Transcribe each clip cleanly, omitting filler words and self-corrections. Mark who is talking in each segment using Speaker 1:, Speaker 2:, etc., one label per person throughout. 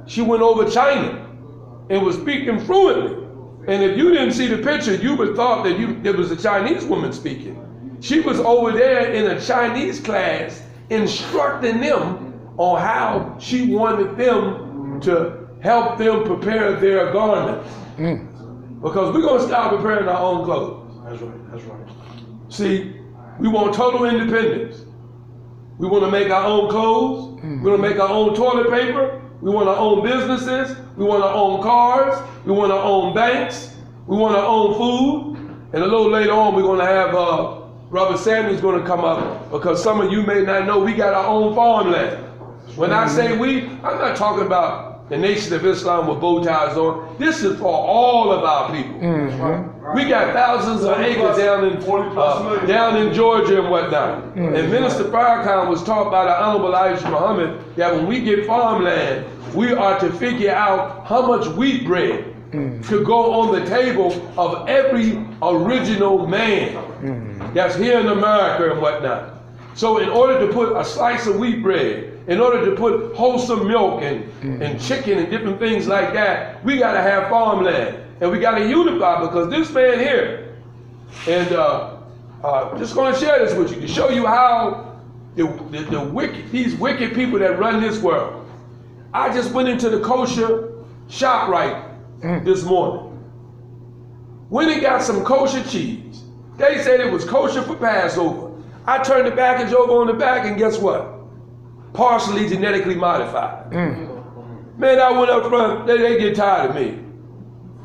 Speaker 1: she went over China and was speaking fluently. And if you didn't see the picture, you would have thought that it was a Chinese woman speaking. She was over there in a Chinese class instructing them on how she wanted them to help them prepare their garments. Because we're going to start preparing our own clothes.
Speaker 2: That's right, that's right.
Speaker 1: See, we want total independence. We want to make our own clothes. We want to make our own toilet paper. We want our own businesses. We want our own cars. We want our own banks. We want our own food. And a little later on, we're going to have Brother Samuel's going to come up, because some of you may not know we got our own farmland. When I say we, I'm not talking about the Nation of Islam with bow ties on. This is for all of our people. We got thousands of acres down in Georgia and whatnot. And Minister Farrakhan was taught by the Honorable Elijah Muhammad that when we get farmland, we are to figure out how much wheat bread to go on the table of every original man that's here in America and whatnot. So in order to put a slice of wheat bread, in order to put wholesome milk and chicken and different things like that, we got to have farmland. And we got to unify, because this man here, and just going to share this with you to show you how these wicked people that run this world. I just went into the kosher ShopRite this morning. Went and got some kosher cheese. They said it was kosher for Passover. I turned the package over on the back, and guess what? Partially genetically modified. Man, I went up front, they get tired of me.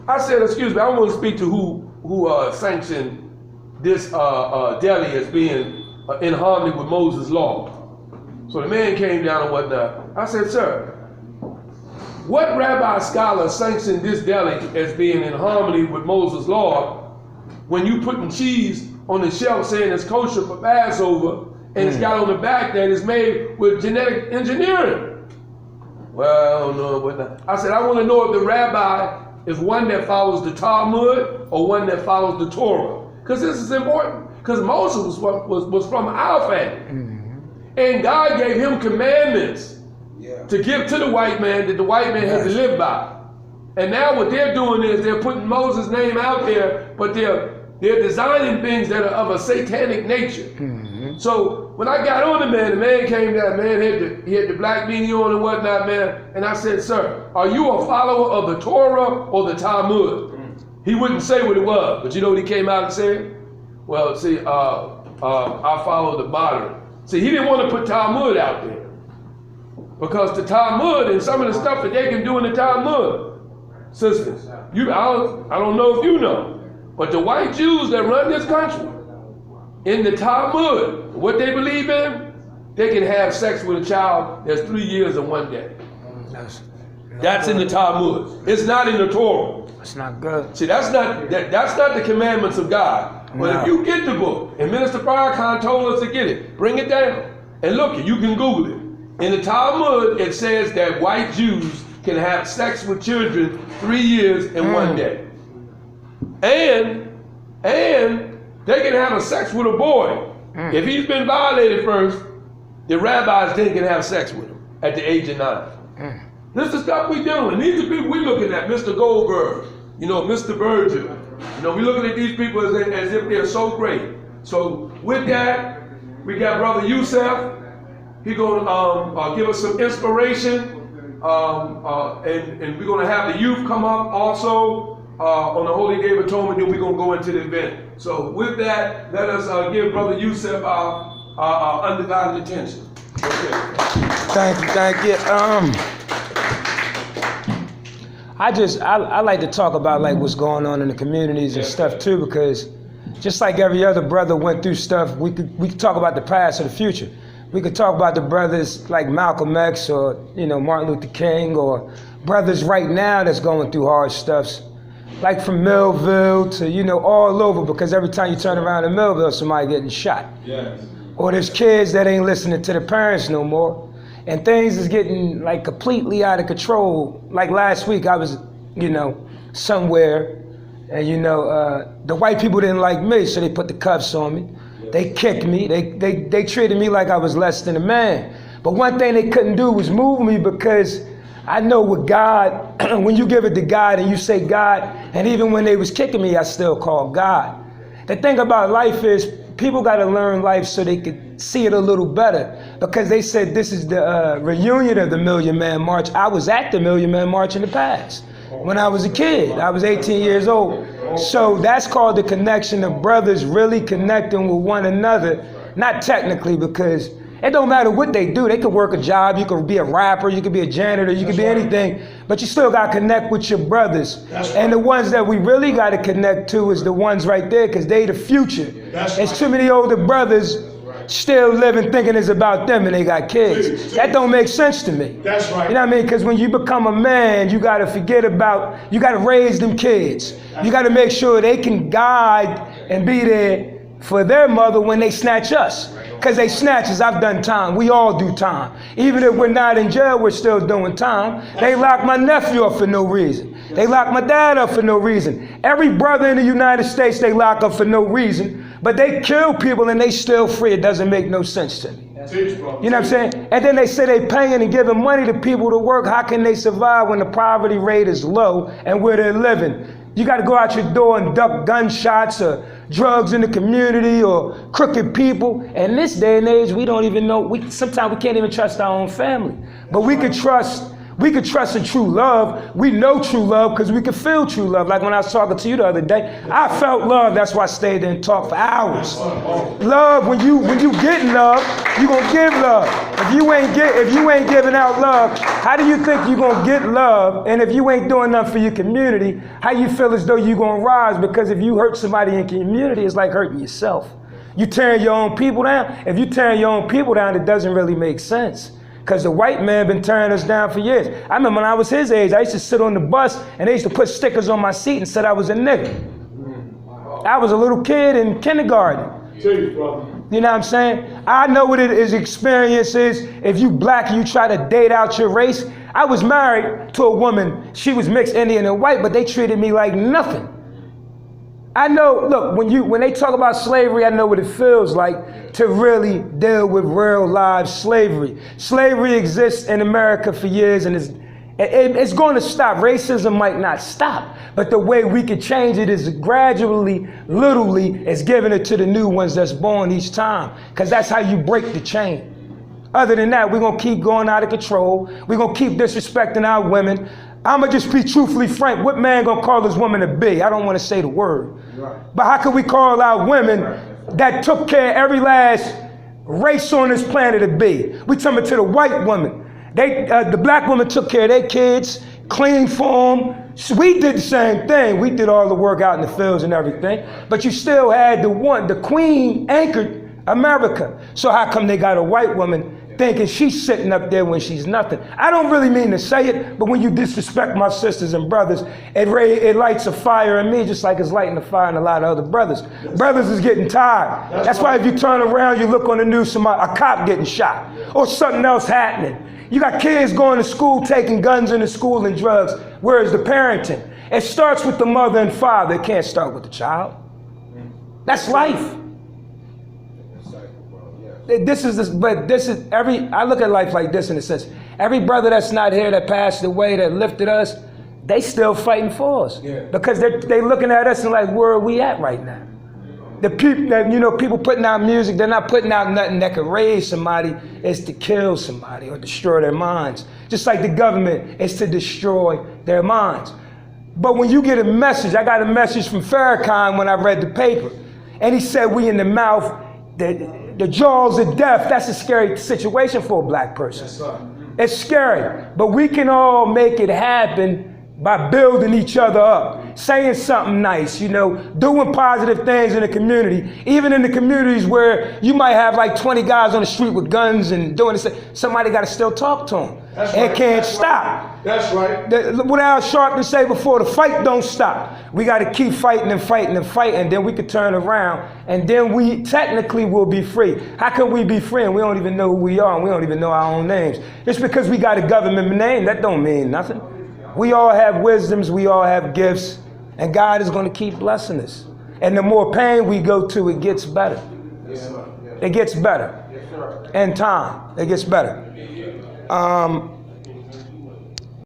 Speaker 1: I said, excuse me, I want to speak to who sanctioned this deli as being in harmony with Moses' law. So the man came down and whatnot. I said, sir, what rabbi scholar sanctioned this deli as being in harmony with Moses' law when you putting cheese on the shelf saying it's kosher for Passover, and it's got on the back that it's made with genetic engineering? Well, I don't know whatnot. I said, I want to know if the rabbi is one that follows the Talmud or one that follows the Torah. Because this is important. Because Moses was from our family. And God gave him commandments to give to the white man that the white man had to live by. And now what they're doing is they're putting Moses' name out there, but they're designing things that are of a satanic nature. So when I got on the man came down, man, he had the black beanie on and whatnot, man. And I said, sir, are you a follower of the Torah or the Talmud? He wouldn't say what it was, but you know what he came out and said? Well, see, I follow the modern. See, he didn't want to put Talmud out there, because the Talmud and some of the stuff that they can do in the Talmud, sisters, I don't know if you know, but the white Jews that run this country, in the Talmud, what they believe in, they can have sex with a child that's 3 years and 1 day. That's in the Talmud. It's not in the Torah.
Speaker 3: It's not good.
Speaker 1: See, that's not the commandments of God. But if you get the book, and Minister Farrakhan told us to get it, bring it down and look it. You can Google it. In the Talmud, it says that white Jews can have sex with children 3 years and 1 day. And they can have a sex with a boy. If he's been violated first, the rabbis then can have sex with him at the age of 9. This is stuff we doing. These are people we looking at, Mr. Goldberg, Mr. Virgil. We looking at these people as if they're so great. So with that, we got Brother Youssef. He's gonna give us some inspiration, and we're gonna have the youth come up also on the Holy Day of Atonement. Then we're gonna go into the event. So with that, let us give Brother Youssef our undivided attention. Okay.
Speaker 3: Thank you. I like to talk about like what's going on in the communities and stuff too, because just like every other brother went through stuff, we could talk about the past or the future. We could talk about the brothers like Malcolm X or Martin Luther King, or brothers right now that's going through hard stuff, like from Millville to all over, because every time you turn around in Millville, somebody getting shot. Yes. Or there's kids that ain't listening to their parents no more. And things is getting like completely out of control. Like last week I was, somewhere, and the white people didn't like me, so they put the cuffs on me. They kicked me. They treated me like I was less than a man. But one thing they couldn't do was move me, because I know with God, when you give it to God and you say God, and even when they was kicking me, I still call God. The thing about life is people got to learn life so they could see it a little better, because they said this is the reunion of the Million Man March. I was at the Million Man March in the past when I was a kid. I was 18 years old. So that's called the connection of brothers really connecting with one another. Not technically, because it don't matter what they do. They could work a job, you could be a rapper, you could be a janitor, you could be anything, but you still got to connect with your brothers. And the ones that we really got to connect to is the ones right there, because they the future. There's too many older brothers still living thinking it's about them and they got kids. That don't make sense to me.
Speaker 2: That's right.
Speaker 3: You know what I mean? Because when you become a man, you got to forget about, you got to raise them kids. You got to make sure they can guide and be there for their mother when they snatch us. Because they snatch us. I've done time. We all do time. Even if we're not in jail, we're still doing time. They locked my nephew up for no reason. They locked my dad up for no reason. Every brother in the United States, they lock up for no reason. But they kill people and they still free. It doesn't make no sense to me. You know what I'm saying? And then they say they paying and giving money to people to work. How can they survive when the poverty rate is low and where they're living? You got to go out your door and duck gunshots or drugs in the community or crooked people. And this day and age, we don't even know. Sometimes we can't even trust our own family. But we could trust in true love. We know true love because we can feel true love. Like when I was talking to you the other day, I felt love. That's why I stayed there and talked for hours. Love, when you get love, you gonna give love. If you ain't giving out love, how do you think you gonna get love? And if you ain't doing nothing for your community, how you feel as though you gonna rise? Because if you hurt somebody in community, it's like hurting yourself. You tearing your own people down. If you tearing your own people down, it doesn't really make sense. Because the white man been tearing us down for years. I remember when I was his age, I used to sit on the bus and they used to put stickers on my seat and said I was a nigga. I was a little kid in kindergarten. You know what I'm saying? I know what his experience is. If you black and you try to date out your race. I was married to a woman. She was mixed Indian and white, but they treated me like nothing. I know, look, when they talk about slavery, I know what it feels like to really deal with real live slavery. Slavery exists in America for years and it's going to stop. Racism might not stop, but the way we could change it is gradually, literally, is giving it to the new ones that's born each time, because that's how you break the chain. Other than that, we're going to keep going out of control. We're going to keep disrespecting our women. I'm going to just be truthfully frank. What man going to call his woman a B? I don't want to say the word. But how can we call our women that took care of every last race on this planet a B? We talking to the white woman. The black woman took care of their kids, cleaned for them. So we did the same thing. We did all the work out in the fields and everything. But you still had the queen anchored America. So how come they got a white woman thinking she's sitting up there when she's nothing? I don't really mean to say it, but when you disrespect my sisters and brothers, it lights a fire in me just like it's lighting a fire in a lot of other brothers. Brothers is getting tired. That's why if you turn around, you look on the news, a cop getting shot or something else happening. You got kids going to school, taking guns into school and drugs. Where's the parenting? It starts with the mother and father. It can't start with the child. That's life. I look at life like this in a sense. Every brother that's not here that passed away, that lifted us, they still fighting for us. Yeah. Because they looking at us and like, where are we at right now? The people that, people putting out music, they're not putting out nothing that could raise somebody. It's to kill somebody or destroy their minds. Just like the government is to destroy their minds. But when you get a message, I got a message from Farrakhan when I read the paper. And he said, we in the mouth, the jaws of death. That's a scary situation for a black person. Yes, it's scary, but we can all make it happen by building each other up, saying something nice, doing positive things in the community, even in the communities where you might have like 20 guys on the street with guns and doing this. Somebody got to still talk to them. That's right. It can't stop.
Speaker 2: That's right.
Speaker 3: What Al Sharpton say before, the fight don't stop. We got to keep fighting and fighting and fighting, and then we could turn around, and then we technically will be free. How can we be free and we don't even know who we are and we don't even know our own names? Just because we got a government name, that don't mean nothing. We all have wisdoms, we all have gifts, and God is going to keep blessing us. And the more pain we go to, it gets better. Yes, sir. It gets better. Yes, sir. In time, it gets better.